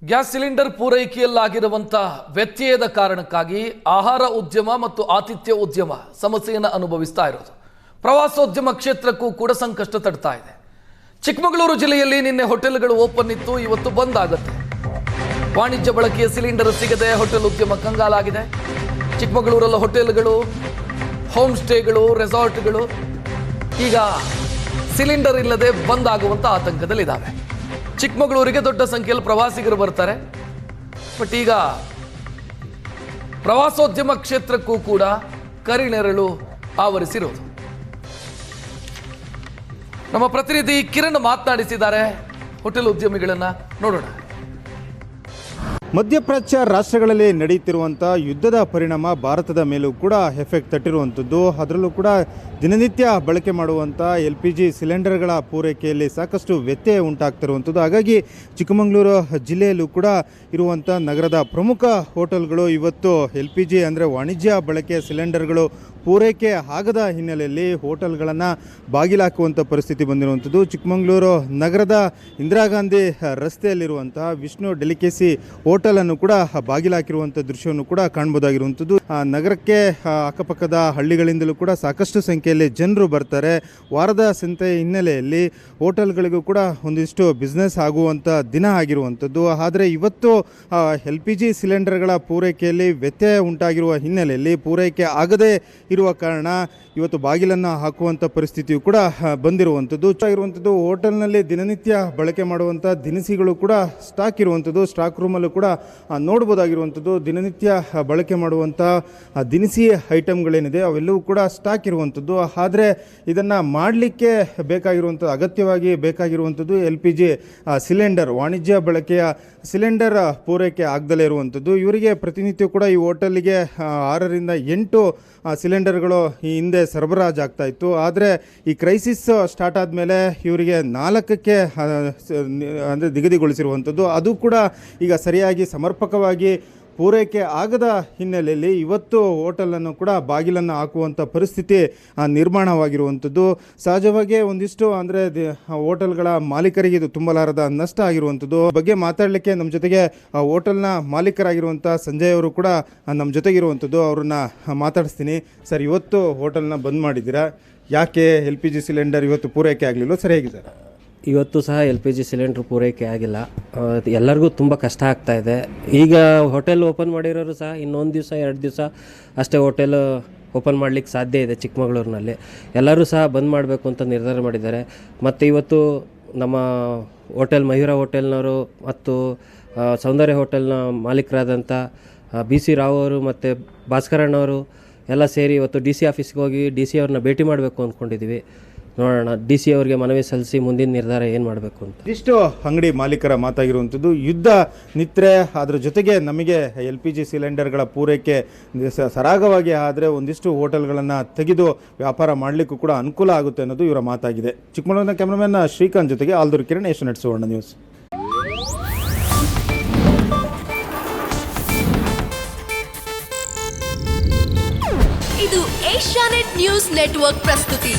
Gas cylinder ಪೂರೈಕೆಯಲ್ಲಾಗಿರುವಂತಹ ವ್ಯತ್ಯಯದ ಕಾರಣಕ್ಕಾಗಿ ಆಹಾರ ಉದ್ಯಮ ಮತ್ತು ಆತಿಥ್ಯ ಉದ್ಯಮ ಸಮಸ್ಯೆಯನ್ನು ಅನುಭವಿಸ್ತಾ ಇರೋದು. ಪ್ರವಾಸೋದ್ಯಮ ಕ್ಷೇತ್ರಕ್ಕೂ ಕೂಡ ಸಂಕಷ್ಟ ತಡ್ತಾ ಇದೆ. ಚಿಕ್ಕಮಗಳೂರು ಜಿಲ್ಲೆಯಲ್ಲಿ ನಿನ್ನೆ ಹೋಟೆಲ್ಗಳು ಓಪನ್ ಇತ್ತು, ಇವತ್ತು ಬಂದ್ ಆಗುತ್ತೆ. ವಾಣಿಜ್ಯ ಬಳಕೆಯ ಸಿಲಿಂಡರ್ ಸಿಗದೆ ಹೋಟೆಲ್ ಉದ್ಯಮ ಕಂಗಾಲಾಗಿದೆ. ಚಿಕ್ಕಮಗಳೂರಲ್ಲಿ ಹೋಟೆಲ್ಗಳು, ಹೋಮ್ ಸ್ಟೇಗಳು, ರೆಸಾರ್ಟ್ಗಳು ಈಗ ಸಿಲಿಂಡರ್ ಇಲ್ಲದೆ ಬಂದ್ ಆಗುವಂತ ಆತಂಕದಲ್ಲಿದ್ದಾವೆ. ಚಿಕ್ಕಮಗಳೂರಿಗೆ ದೊಡ್ಡ ಸಂಖ್ಯೆಯಲ್ಲಿ ಪ್ರವಾಸಿಗರು ಬರ್ತಾರೆ. ಬಟ್ ಈಗ ಪ್ರವಾಸೋದ್ಯಮ ಕ್ಷೇತ್ರಕ್ಕೂ ಕೂಡ ಕರಿನೆರಳು ಆವರಿಸಿರೋದು. ನಮ್ಮ ಪ್ರತಿನಿಧಿ ಕಿರಣ್ ಮಾತನಾಡಿಸಿದ್ದಾರೆ ಹೋಟೆಲ್ ಉದ್ಯಮಿಗಳನ್ನ, ನೋಡೋಣ. ಮಧ್ಯಪ್ರಾಚ್ಯ ರಾಷ್ಟ್ರಗಳಲ್ಲಿ ನಡೆಯುತ್ತಿರುವಂಥ ಯುದ್ಧದ ಪರಿಣಾಮ ಭಾರತದ ಮೇಲೂ ಕೂಡ ಎಫೆಕ್ಟ್ ತಟ್ಟಿರುವಂಥದ್ದು. ಅದರಲ್ಲೂ ಕೂಡ ದಿನನಿತ್ಯ ಬಳಕೆ ಮಾಡುವಂಥ LPG ಸಿಲಿಂಡರ್ಗಳ ಪೂರೈಕೆಯಲ್ಲಿ ಸಾಕಷ್ಟು ವ್ಯತ್ಯಯ ಉಂಟಾಗ್ತಿರುವಂಥದ್ದು. ಹಾಗಾಗಿ ಚಿಕ್ಕಮಗಳೂರು ಜಿಲ್ಲೆಯಲ್ಲೂ ಕೂಡ ಇರುವಂಥ ನಗರದ ಪ್ರಮುಖ ಹೋಟೆಲ್ಗಳು ಇವತ್ತು LPG ಅಂದರೆ ವಾಣಿಜ್ಯ ಬಳಕೆಯ ಸಿಲಿಂಡರ್ಗಳು ಪೂರೈಕೆ ಆಗದ ಹಿನ್ನೆಲೆಯಲ್ಲಿ ಹೋಟೆಲ್ಗಳನ್ನು ಬಾಗಿಲಾಕುವಂಥ ಪರಿಸ್ಥಿತಿ ಬಂದಿರುವಂಥದ್ದು. ಚಿಕ್ಕಮಗಳೂರು ನಗರದ ಇಂದಿರಾ ಗಾಂಧಿ ರಸ್ತೆಯಲ್ಲಿರುವಂತಹ ವಿಷ್ಣು ಡೆಲಿಕೇಸಿ ಹೋಟೆಲನ್ನು ಕೂಡ ಬಾಗಿಲಾಕಿರುವಂಥ ದೃಶ್ಯವನ್ನು ಕೂಡ ಕಾಣ್ಬೋದಾಗಿರುವಂಥದ್ದು. ನಗರಕ್ಕೆ ಅಕ್ಕಪಕ್ಕದ ಹಳ್ಳಿಗಳಿಂದಲೂ ಕೂಡ ಸಾಕಷ್ಟು ಸಂಖ್ಯೆಯಲ್ಲಿ ಜನರು ಬರ್ತಾರೆ. ವಾರದ ಸಂತೆ ಹಿನ್ನೆಲೆಯಲ್ಲಿ ಹೋಟೆಲ್ಗಳಿಗೂ ಕೂಡ ಒಂದಿಷ್ಟು ಬಿಸ್ನೆಸ್ ಆಗುವಂಥ ದಿನ ಆಗಿರುವಂಥದ್ದು. ಆದರೆ ಇವತ್ತು LPG ಸಿಲಿಂಡರ್ಗಳ ಪೂರೈಕೆಯಲ್ಲಿ ವ್ಯತ್ಯಯ ಉಂಟಾಗಿರುವ ಹಿನ್ನೆಲೆಯಲ್ಲಿ ಪೂರೈಕೆ ಆಗದೇ ಇರುವ ಕಾರಣ ಇವತ್ತು ಬಾಗಿಲನ್ನು ಹಾಕುವಂಥ ಪರಿಸ್ಥಿತಿಯು ಕೂಡ ಬಂದಿರುವಂಥದ್ದು. ಹೋಟೆಲ್ನಲ್ಲಿ ದಿನನಿತ್ಯ ಬಳಕೆ ಮಾಡುವಂಥ ದಿನಸಿಗಳು ಕೂಡ ಸ್ಟಾಕ್ ಇರುವಂಥದ್ದು. ಸ್ಟಾಕ್ ರೂಮಲ್ಲೂ ಕೂಡ ನೋಡ್ಬೋದಾಗಿರುವಂಥದ್ದು. ದಿನನಿತ್ಯ ಬಳಕೆ ಮಾಡುವಂಥ ದಿನಸಿ ಐಟಮ್ಗಳೇನಿದೆ ಅವೆಲ್ಲವೂ ಕೂಡ ಸ್ಟಾಕ್ ಇರುವಂಥದ್ದು. ಆದರೆ ಇದನ್ನು ಮಾಡಲಿಕ್ಕೆ ಬೇಕಾಗಿರುವಂಥದ್ದು, ಅಗತ್ಯವಾಗಿ ಬೇಕಾಗಿರುವಂಥದ್ದು LPG ಸಿಲಿಂಡರ್, ವಾಣಿಜ್ಯ ಬಳಕೆಯ ಸಿಲಿಂಡರ್ ಪೂರೈಕೆ ಆಗದಲ್ಲೇ ಇರುವಂಥದ್ದು. ಇವರಿಗೆ ಪ್ರತಿನಿತ್ಯ ಕೂಡ ಈ ಹೋಟೆಲ್ಗೆ 6ರಿಂದ 8 ಸಿಲಿಂಡರ್ಗಳು ಈ ಹಿಂದೆ ಸರಬರಾಜು ಆಗ್ತಾ ಇತ್ತು. ಆದರೆ ಈ ಕ್ರೈಸಿಸ್ ಸ್ಟಾರ್ಟ್ ಆದಮೇಲೆ ಇವರಿಗೆ 4ಕ್ಕೆ ಅಂದರೆ ನಿಗದಿಗೊಳಿಸಿರುವಂಥದ್ದು. ಅದು ಕೂಡ ಈಗ ಸರಿಯಾಗಿ ಸಮರ್ಪಕವಾಗಿ ಪೂರೈಕೆ ಆಗದ ಹಿನ್ನೆಲೆಯಲ್ಲಿ ಇವತ್ತು ಹೋಟೆಲನ್ನು ಕೂಡ ಬಾಗಿಲನ್ನು ಹಾಕುವಂಥ ಪರಿಸ್ಥಿತಿ ನಿರ್ಮಾಣವಾಗಿರುವಂಥದ್ದು. ಸಹಜವಾಗಿ ಒಂದಿಷ್ಟು ಅಂದರೆ ಹೋಟೆಲ್ಗಳ ಮಾಲೀಕರಿಗೆ ಇದು ತುಂಬಲಾರದ ನಷ್ಟ ಆಗಿರುವಂಥದ್ದು. ಬಗ್ಗೆ ಮಾತಾಡಲಿಕ್ಕೆ ನಮ್ಮ ಜೊತೆಗೆ ಹೋಟೆಲ್ನ ಮಾಲೀಕರಾಗಿರುವಂಥ ಸಂಜಯ್ ಅವರು ಕೂಡ ನಮ್ಮ ಜೊತೆಗಿರುವಂಥದ್ದು. ಅವ್ರನ್ನ ಮಾತಾಡಿಸ್ತೀನಿ. ಸರ್, ಇವತ್ತು ಹೋಟೆಲ್ನ ಬಂದ್ ಮಾಡಿದ್ದೀರಾ, ಯಾಕೆ LPG ಸಿಲಿಂಡರ್ ಇವತ್ತು ಪೂರೈಕೆ ಆಗಲಿಲ್ಲ? ಸರ್, ಹೇಗೆ ಸರ್? ಇವತ್ತು ಸಹ LPG ಸಿಲಿಂಡ್ರ್ ಪೂರೈಕೆ ಆಗಿಲ್ಲ. ಎಲ್ಲರಿಗೂ ತುಂಬ ಕಷ್ಟ ಆಗ್ತಾ ಇದೆ. ಈಗ ಹೋಟೆಲ್ ಓಪನ್ ಮಾಡಿರೋರು ಸಹ ಇನ್ನೊಂದು ದಿವಸ 2 ದಿವಸ ಅಷ್ಟೇ ಹೋಟೆಲ್ ಓಪನ್ ಮಾಡಲಿಕ್ಕೆ ಸಾಧ್ಯ ಇದೆ. ಚಿಕ್ಕಮಗಳೂರಿನಲ್ಲಿ ಎಲ್ಲರೂ ಸಹ ಬಂದ್ ಮಾಡಬೇಕು ಅಂತ ನಿರ್ಧಾರ ಮಾಡಿದ್ದಾರೆ. ಮತ್ತು ಇವತ್ತು ನಮ್ಮ ಹೋಟೆಲ್ ಮಯೂರ ಹೋಟೆಲ್ನವರು ಮತ್ತು ಸೌಂದರ್ಯ ಹೋಟೆಲ್ನ ಮಾಲೀಕರಾದಂಥ BC ರಾವ್ ಅವರು ಮತ್ತು ಭಾಸ್ಕರಣ್ಣವರು ಎಲ್ಲ ಸೇರಿ ಇವತ್ತು DC ಆಫೀಸ್ಗೆ ಹೋಗಿ DC ಅವ್ರನ್ನ ಭೇಟಿ ಮಾಡಬೇಕು ಅಂದ್ಕೊಂಡಿದ್ದೀವಿ. ನೋಡೋಣ, DC ಅವರಿಗೆ ಮನವಿ ಸಲ್ಲಿಸಿ ಮುಂದಿನ ನಿರ್ಧಾರ ಏನು ಮಾಡಬೇಕು ಅಂತ. ಇಷ್ಟು ಅಂಗಡಿ ಮಾಲೀಕರ ಮಾತಾಗಿರುವಂಥದ್ದು. ಯುದ್ಧ ನಿತ್ರೆ, ಅದರ ಜೊತೆಗೆ ನಮಗೆ LPG ಸಿಲಿಂಡರ್ಗಳ ಪೂರೈಕೆ ಸರಾಗವಾಗಿ ಆದರೆ ಒಂದಿಷ್ಟು ಹೋಟೆಲ್ಗಳನ್ನು ತೆಗೆದು ವ್ಯಾಪಾರ ಮಾಡಲಿಕ್ಕೂ ಕೂಡ ಅನುಕೂಲ ಆಗುತ್ತೆ ಅನ್ನೋದು ಇವರ ಮಾತಾಗಿದೆ. ಚಿಕ್ಕಮಗಳೂರಿನ ಕ್ಯಾಮ್ರಾಮನ್ ಶ್ರೀಕಾಂತ್ ಜೊತೆಗೆ ಆಲ್ದೂರು ಕಿರಣ್, ಏಷ್ಯಾನೆಟ್ ಸುವರ್ಣ ನ್ಯೂಸ್. ಇದು ಏಷ್ಯಾನೆಟ್ ನ್ಯೂಸ್ ನೆಟ್ವರ್ಕ್ ಪ್ರಸ್ತುತಿ.